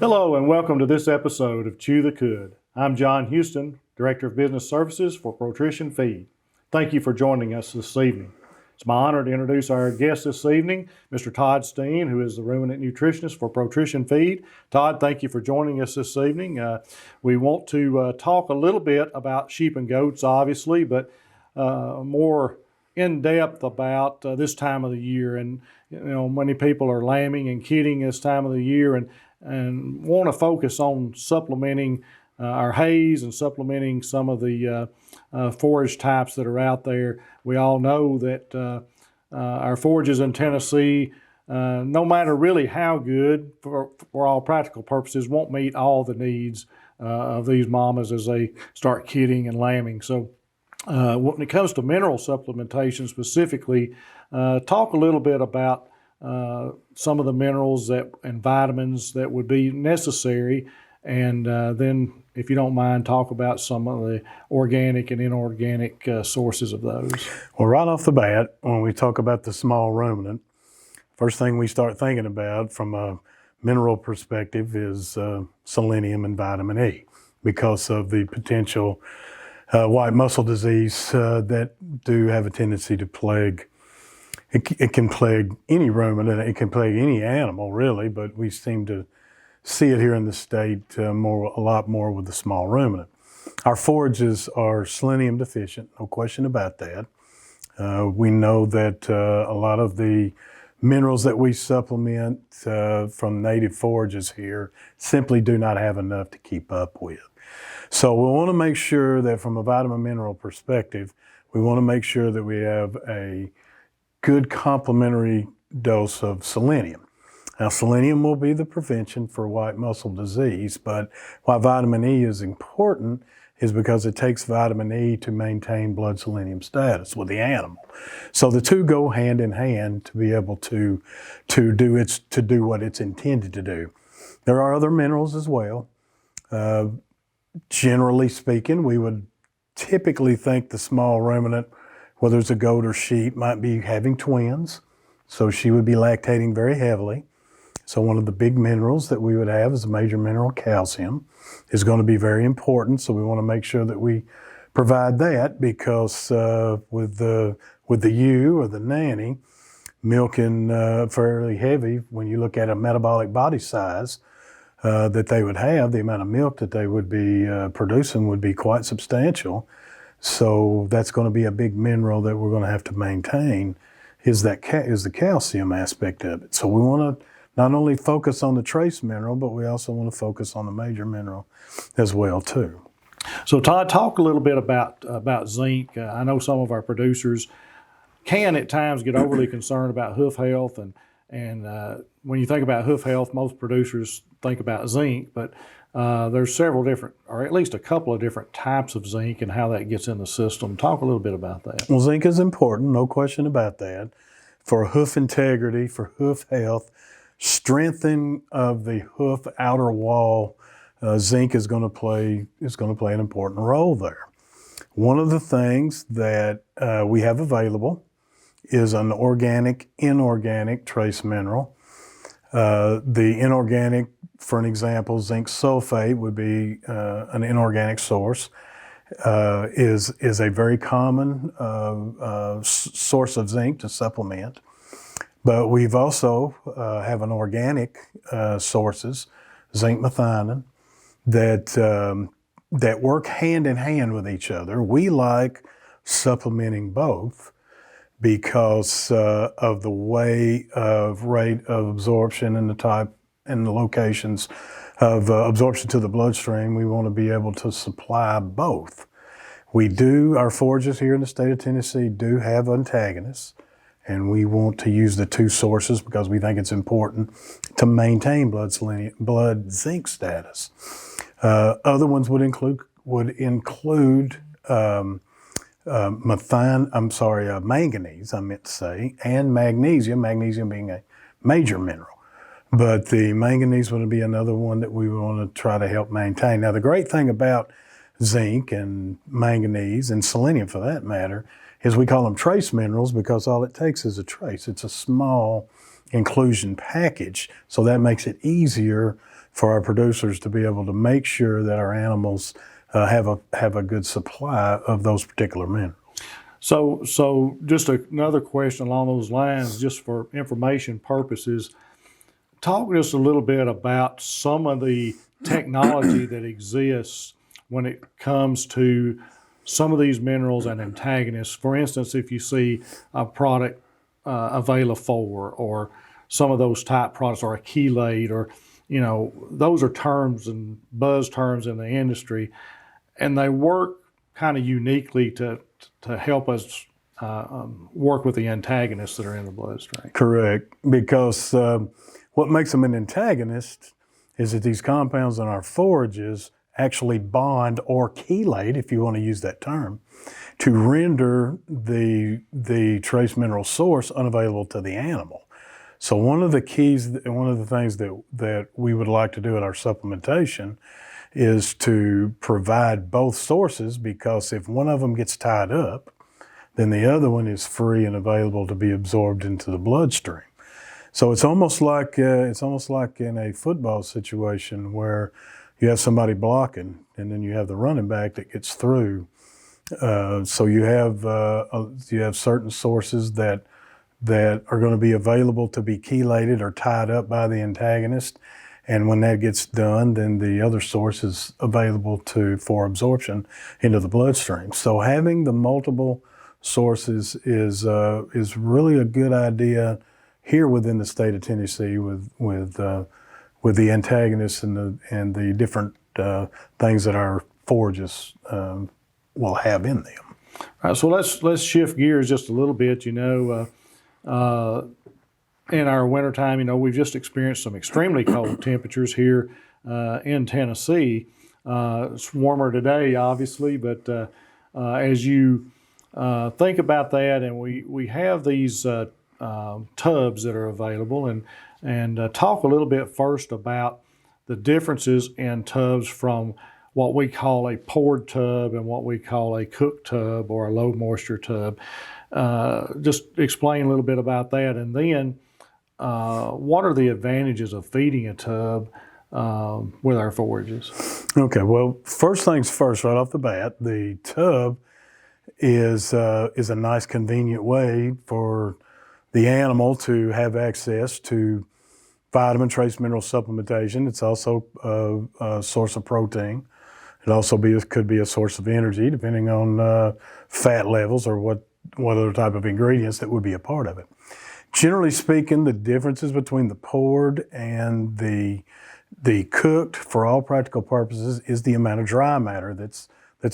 Hello and welcome to this episode of Chew the Cud. I'm John Houston, Director of Business Services for ProTrition Feed. Thank you for joining us this evening. It's my honor to introduce our guest this evening, Mr. Todd Steen, who is the ruminant nutritionist for ProTrition Feed. Todd, thank you for joining us this evening. We want to talk a little bit about sheep and goats, obviously, but more in depth about this time of the year. And many people are lambing and kidding this time of the year, and want to focus on supplementing our hays and supplementing some of the forage types that are out there. We all know that our forages in Tennessee, no matter really how good, for all practical purposes, won't meet all the needs of these mamas as they start kidding and lambing. So when it comes to mineral supplementation specifically, talk a little bit about some of the minerals and vitamins that would be necessary, and then, if you don't mind, talk about some of the organic and inorganic sources of those. Well, right off the bat, when we talk about the small ruminant, first thing we start thinking about from a mineral perspective is selenium and vitamin E, because of the potential white muscle disease that do have a tendency to plague. It can plague any ruminant, it can plague any animal really, but we seem to see it here in the state a lot more with the small ruminant. Our forages are selenium deficient, no question about that. We know that a lot of the minerals that we supplement from native forages here simply do not have enough to keep up with. So we want to make sure that from a vitamin mineral perspective, we want to make sure that we have a good complementary dose of selenium. Now, selenium will be the prevention for white muscle disease, but why vitamin E is important is because it takes vitamin E to maintain blood selenium status with the animal. So the two go hand in hand to be able to do what it's intended to do. There are other minerals as well. Generally speaking, we would typically think the small ruminant, whether it's a goat or sheep, might be having twins. So she would be lactating very heavily. So one of the big minerals that we would have is a major mineral, calcium, is going to be very important. So we want to make sure that we provide that, because with the ewe or the nanny, milking fairly heavy, when you look at a metabolic body size that they would have, the amount of milk that they would be producing would be quite substantial. So that's going to be a big mineral that we're going to have to maintain, is the calcium aspect of it. So we want to not only focus on the trace mineral, but we also want to focus on the major mineral as well too. So Todd, talk a little bit about zinc. I know some of our producers can at times get overly concerned about hoof health, and when you think about hoof health, most producers think about zinc, but there's several different, or at least a couple of different types of zinc and how that gets in the system. Talk a little bit about that. Well, zinc is important, no question about that. For hoof integrity, for hoof health, strengthening of the hoof outer wall, zinc is going to play an important role there. One of the things that we have available is an organic, inorganic trace mineral. The inorganic, for an example, zinc sulfate would be an inorganic source, is a very common source of zinc to supplement. But we've also have an organic sources, zinc methionine, that work hand in hand with each other. We like supplementing both because of the way of rate of absorption and the type and the locations of absorption to the bloodstream. We want to be able to supply both. Our forages here in the state of Tennessee do have antagonists, and we want to use the two sources because we think it's important to maintain blood zinc status. Other ones would include manganese, I meant to say, and magnesium being a major mineral. But the manganese would be another one that we want to try to help maintain. Now, the great thing about zinc and manganese and selenium, for that matter, is we call them trace minerals because all it takes is a trace. It's a small inclusion package, so that makes it easier for our producers to be able to make sure that our animals have a good supply of those particular minerals. So just another question along those lines, just for information purposes. Talk just a little bit about some of the technology that exists when it comes to some of these minerals and antagonists. For instance, if you see a product, Availafor, or some of those type products, or a chelate, or those are terms and buzz terms in the industry, and they work kind of uniquely to help us work with the antagonists that are in the bloodstream. Correct, because what makes them an antagonist is that these compounds in our forages actually bond or chelate, if you want to use that term, to render the trace mineral source unavailable to the animal. So one of the keys, one of the things that we would like to do in our supplementation is to provide both sources, because if one of them gets tied up, then the other one is free and available to be absorbed into the bloodstream. So it's almost like in a football situation where you have somebody blocking, and then you have the running back that gets through. So you have certain sources that are going to be available to be chelated or tied up by the antagonist, and when that gets done, then the other source is available for absorption into the bloodstream. So having the multiple sources is really a good idea here within the state of Tennessee with the antagonists and the different things that our forages will have in them. All right, so let's shift gears just a little bit. In our wintertime, we've just experienced some extremely cold temperatures here in Tennessee. It's warmer today, obviously, but as you think about that, and we have these tubs that are available, and talk a little bit first about the differences in tubs from what we call a poured tub and what we call a cooked tub or a low moisture tub. Just explain a little bit about that, and then what are the advantages of feeding a tub with our forages? Okay, well, first things first, right off the bat, the tub is a nice, convenient way for the animal to have access to vitamin, trace mineral supplementation. It's also a source of protein. It also could be a source of energy, depending on fat levels or what other type of ingredients that would be a part of it. Generally speaking, the differences between the poured and the cooked, for all practical purposes, is the amount of dry matter that's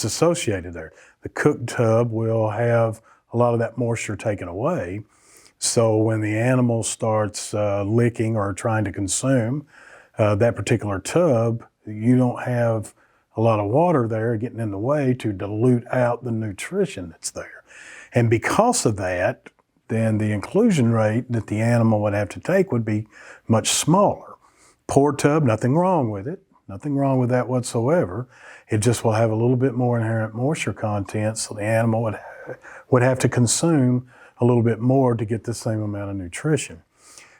associated there. The cooked tub will have a lot of that moisture taken away. So when the animal starts licking or trying to consume that particular tub, you don't have a lot of water there getting in the way to dilute out the nutrition that's there. And because of that, then the inclusion rate that the animal would have to take would be much smaller. Poured tub, nothing wrong with it. Nothing wrong with that whatsoever. It just will have a little bit more inherent moisture content, so the animal would have to consume a little bit more to get the same amount of nutrition.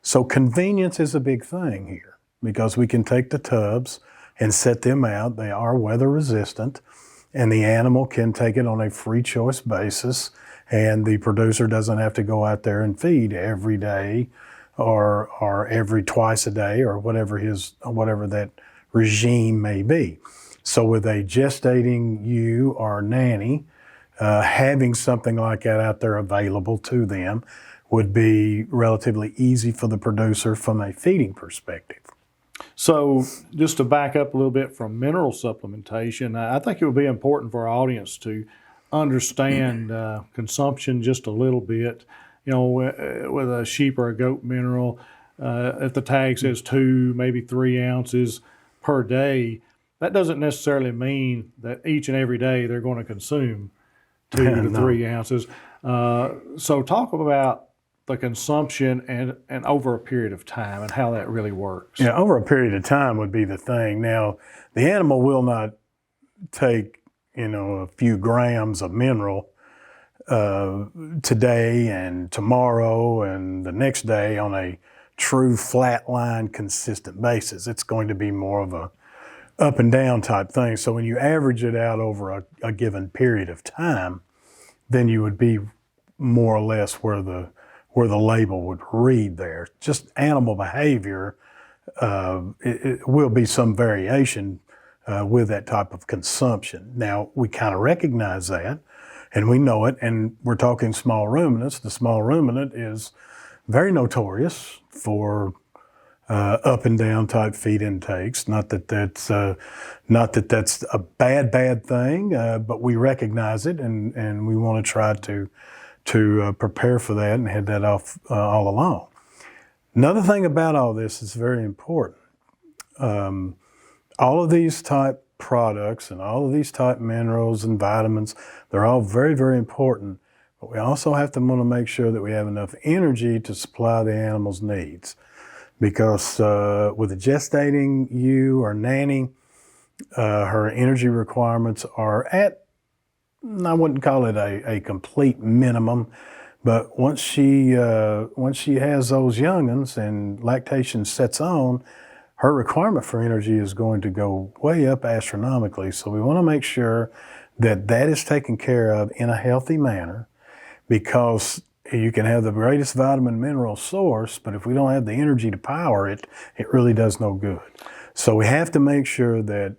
So convenience is a big thing here, because we can take the tubs and set them out. They are weather resistant, and the animal can take it on a free choice basis, and the producer doesn't have to go out there and feed every day or every twice a day, or whatever that regime may be. So with a gestating ewe or nanny, having something like that out there available to them would be relatively easy for the producer from a feeding perspective. So just to back up a little bit from mineral supplementation, I think it would be important for our audience to understand consumption just a little bit. With a sheep or a goat mineral, if the tag says 2, maybe 3 ounces per day, that doesn't necessarily mean that each and every day they're going to consume 2 to 3 ounces. So talk about the consumption and over a period of time and how that really works. Yeah, over a period of time would be the thing. Now, the animal will not take, a few grams of mineral today and tomorrow and the next day on a true flat line consistent basis. It's going to be more of a up and down type thing. So when you average it out over a given period of time, then you would be more or less where the label would read there. Just animal behavior, it will be some variation with that type of consumption. Now, we kind of recognize that, and we know it, and we're talking small ruminants. The small ruminant is very notorious for up and down type feed intakes. Not that that's a bad thing, but we recognize it, and we want to try to prepare for that and head that off all along. Another thing about all this is very important. All of these type products and all of these type minerals and vitamins, they're all very, very important. But we also have to want to make sure that we have enough energy to supply the animal's needs. Because with a gestating ewe or nanny, her energy requirements are at, I wouldn't call it a complete minimum, but once she has those young'uns and lactation sets on, her requirement for energy is going to go way up astronomically. So we want to make sure that that is taken care of in a healthy manner, because you can have the greatest vitamin mineral source, but if we don't have the energy to power it, it really does no good. So we have to make sure that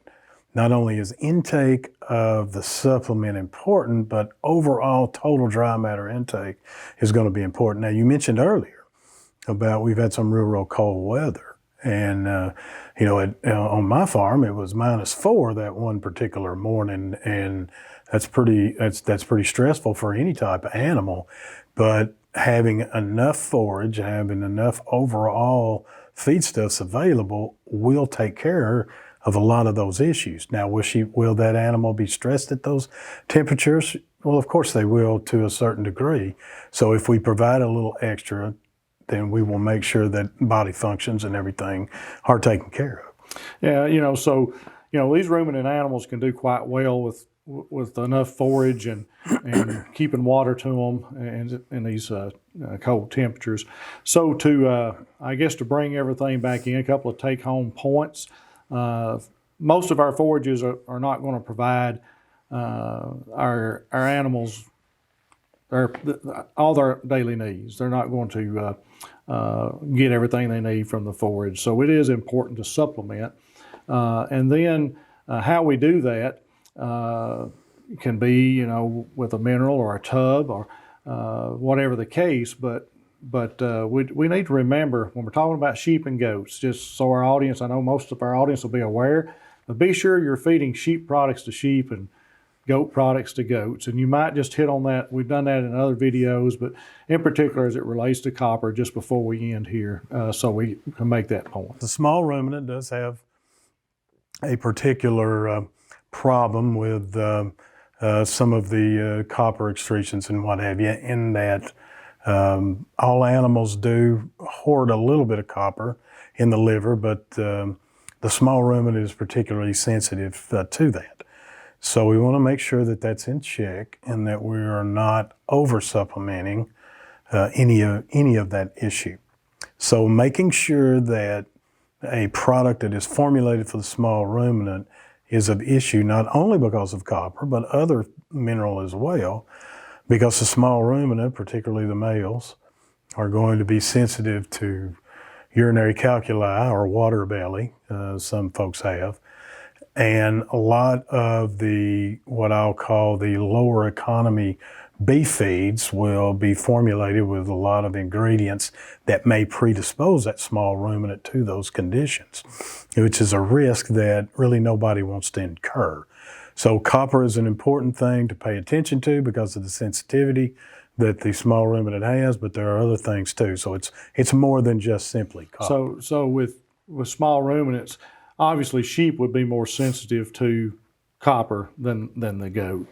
not only is intake of the supplement important, but overall total dry matter intake is going to be important. Now, you mentioned earlier about we've had some real cold weather. And, on my farm, it was -4 that one particular morning. And that's pretty stressful for any type of animal. But having enough forage, having enough overall feedstuffs available will take care of a lot of those issues. Now, will that animal be stressed at those temperatures? Well, of course they will to a certain degree. So if we provide a little extra, then we will make sure that body functions and everything are taken care of. Yeah, so these ruminant animals can do quite well with enough forage and keeping water to them in these cold temperatures. So to bring everything back in, a couple of take-home points. Most of our forages are not going to provide our animals all their daily needs. They're not going to get everything they need from the forage. So it is important to supplement. And then how we do that can be, with a mineral or a tub or whatever the case. But we need to remember when we're talking about sheep and goats, just so our audience, I know most of our audience will be aware, but be sure you're feeding sheep products to sheep and goat products to goats. And you might just hit on that. We've done that in other videos, but in particular as it relates to copper, just before we end here, so we can make that point. The small ruminant does have a particular problem with some of the copper excretions and what have you, in that all animals do hoard a little bit of copper in the liver, but the small ruminant is particularly sensitive to that. So we want to make sure that that's in check and that we are not over supplementing any of that issue. So making sure that a product that is formulated for the small ruminant is of issue, not only because of copper, but other mineral as well, because the small ruminant, particularly the males, are going to be sensitive to urinary calculi or water belly, some folks have. And a lot of what I'll call the lower economy beef feeds will be formulated with a lot of ingredients that may predispose that small ruminant to those conditions, which is a risk that really nobody wants to incur. So copper is an important thing to pay attention to because of the sensitivity that the small ruminant has, but there are other things too. So it's more than just simply copper. So with small ruminants, obviously sheep would be more sensitive to copper than the goat.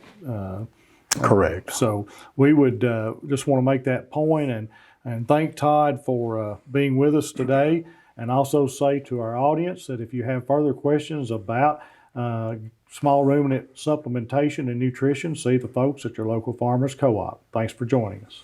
Correct. So we would just want to make that point and thank Todd for being with us today, and also say to our audience that if you have further questions about small ruminant supplementation and nutrition, see the folks at your local farmers co-op. Thanks for joining us.